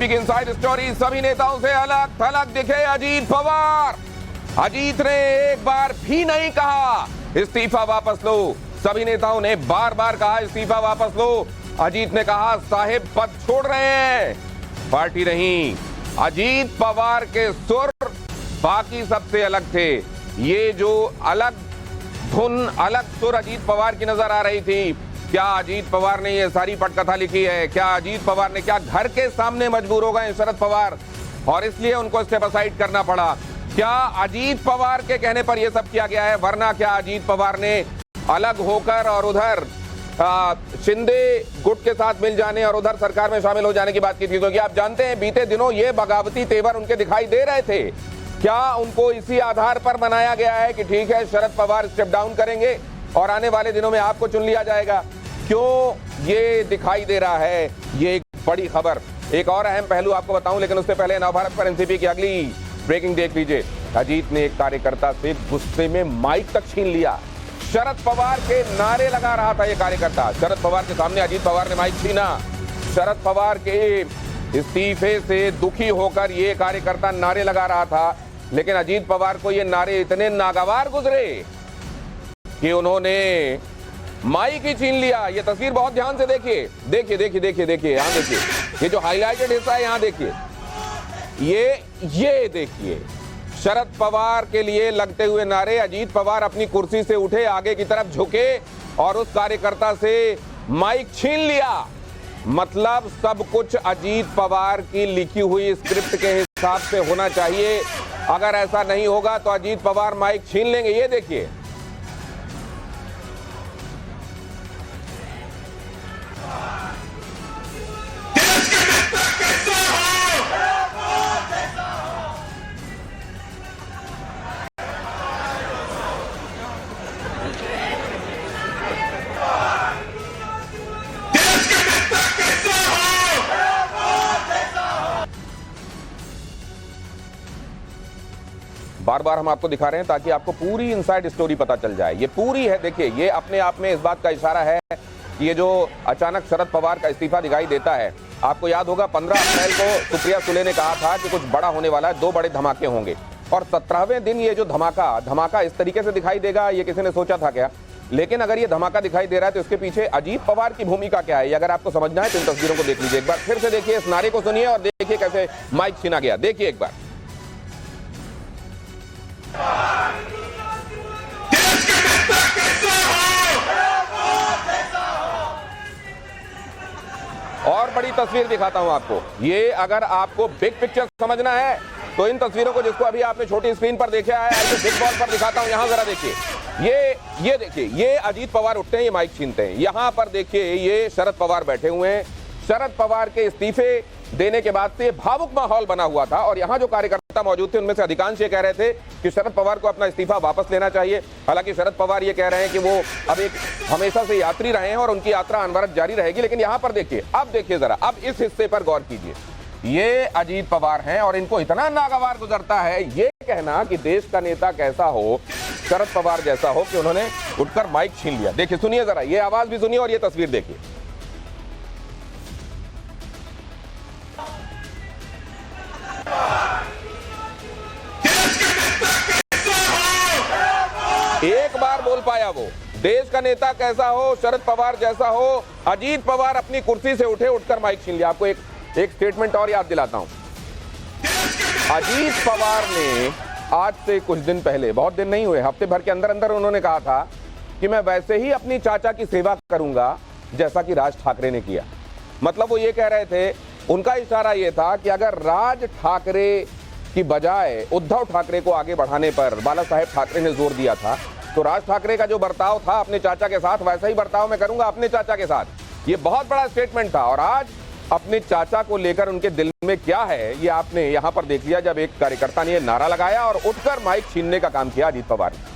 Inside story. सभी नेताओं से अलग थलग दिखे अजीत पवार। अजीत ने एक बार भी नहीं कहा इस्तीफा वापस लो। सभी नेताओं ने बार बार कहा इस्तीफा वापस लो। अजीत ने कहा साहिब पद छोड़ रहे हैं। पार्टी नहीं, अजीत पवार के सुर बाकी सबसे अलग थे। ये जो अलग धुन, अलग सुर अजीत पवार की नजर आ रही थी। क्या अजीत पवार ने ये सारी पटकथा लिखी है? क्या अजीत पवार ने, क्या घर के सामने मजबूर हो गए शरद पवार और इसलिए उनको स्टेप असाइड करना पड़ा? क्या अजीत पवार के कहने पर यह सब किया गया है? वरना क्या अजीत पवार ने अलग होकर और उधर शिंदे गुट के साथ मिल जाने और उधर सरकार में शामिल हो जाने की बात की थी? क्योंकि आप जानते हैं बीते दिनों ये बगावती तेवर उनके दिखाई दे रहे थे। क्या उनको इसी आधार पर बनाया गया है कि ठीक है शरद पवार स्टेप डाउन करेंगे और आने वाले दिनों में आपको चुन लिया जाएगा? क्यों ये दिखाई दे रहा है? ये एक बड़ी खबर। एक और अहम पहलू आपको बताऊं, लेकिन उससे पहले नवभारत पर एनसीपी की अगली ब्रेकिंग देख लीजिए। अजीत ने एक कार्यकर्ता से गुस्से में माइक तक छीन लिया। शरद पवार के नारे लगा रहा था ये कार्यकर्ता। शरद पवार के सामने अजीत पवार ने माइक छीना। शरद पवार के इस्तीफे से दुखी होकर ये कार्यकर्ता नारे लगा रहा था, लेकिन अजीत पवार को ये नारे इतने नागवार गुजरे कि उन्होंने माइक ही छीन लिया। ये तस्वीर बहुत ध्यान से देखिए, देखिए देखिए देखिए देखिए, यहाँ देखिए, ये जो हाईलाइटेड हिस्सा है यहाँ देखिए, ये देखिए शरद पवार के लिए लगते हुए नारे। अजीत पवार अपनी कुर्सी से उठे, आगे की तरफ झुके और उस कार्यकर्ता से माइक छीन लिया। मतलब सब कुछ अजीत पवार की लिखी हुई स्क्रिप्ट के हिसाब से होना चाहिए। अगर ऐसा नहीं होगा तो अजीत पवार माइक छीन लेंगे। ये देखिए, बार बार हम आपको दिखा रहे हैं ताकि आपको पूरी इनसाइड स्टोरी पता चल जाए। ये पूरी है, देखिए, ये अपने आप में इस बात का इशारा है कि ये जो अचानक शरद पवार का इस्तीफा दिखाई देता है। आपको याद होगा 15 अप्रैल को सुप्रिया सुले ने कहा था कि कुछ बड़ा होने वाला है, 2 बड़े धमाके होंगे। और 17वें दिन ये जो धमाका इस तरीके से दिखाई देगा, ये किसी ने सोचा था क्या? लेकिन अगर ये धमाका दिखाई दे रहा है तो इसके पीछे अजीत पवार की भूमिका क्या है, ये अगर आपको समझना है तो इन तस्वीरों को देख लीजिए एक बार। फिर से देखिए, इस नारे को सुनिए और देखिए कैसे माइक छीना गया। देखिए एक बार। और बड़ी तस्वीर दिखाता हूं आपको। ये अगर आपको बिग पिक्चर समझना है तो इन तस्वीरों को, जिसको अभी आपने छोटी स्क्रीन पर देखा है, आइए बिग बॉल पर दिखाता हूं। यहां जरा देखिए, ये देखिए, ये अजीत पवार उठते हैं, ये माइक छीनते हैं। यहां पर देखिए, ये शरद पवार बैठे हुए हैं। शरद पवार के इस्तीफे देने के बाद से भावुक माहौल बना हुआ था और यहां जो कार्यकर्ता मौजूद थे उनमें से अधिकांश ये कह रहे थे कि शरद पवार को अपना इस्तीफा वापस लेना चाहिए। हालांकि शरद पवार ये कह रहे हैं कि वो अब एक हमेशा से यात्री रहे हैं और उनकी यात्रा अनवरत जारी रहेगी। लेकिन यहां पर देखिए, अब देखिए जरा, अब इस हिस्से पर गौर कीजिए। ये अजीत पवार हैं और इनको इतना नागवार गुजरता है ये कहना कि देश का नेता कैसा हो, शरद पवार जैसा हो, कि उन्होंने उठकर माइक छीन लिया। देखिए, सुनिए जरा, ये आवाज भी सुनिए और ये तस्वीर देखिए। एक बार बोल पाया वो, देश का नेता कैसा हो, शरद पवार जैसा हो। अजीत पवार अपनी कुर्सी से उठे, उठकर माइक छीन लिया। आपको एक स्टेटमेंट और याद दिलाता हूं। अजीत पवार ने आज से कुछ दिन पहले, बहुत दिन नहीं हुए, हफ्ते भर के अंदर अंदर उन्होंने कहा था कि मैं वैसे ही अपनी चाचा की सेवा करूंगा जैसा कि राज ठाकरे ने किया। मतलब वो ये कह रहे थे, उनका इशारा ये था कि अगर राज ठाकरे की बजाय उद्धव ठाकरे को आगे बढ़ाने पर बाला साहेब ठाकरे ने जोर दिया था, तो राज ठाकरे का जो बर्ताव था अपने चाचा के साथ, वैसा ही बर्ताव मैं करूंगा अपने चाचा के साथ। ये बहुत बड़ा स्टेटमेंट था और आज अपने चाचा को लेकर उनके दिल में क्या है ये आपने यहां पर देख लिया, जब एक कार्यकर्ता ने ये नारा लगाया और उठकर माइक छीनने का काम किया अजीत पवार ने।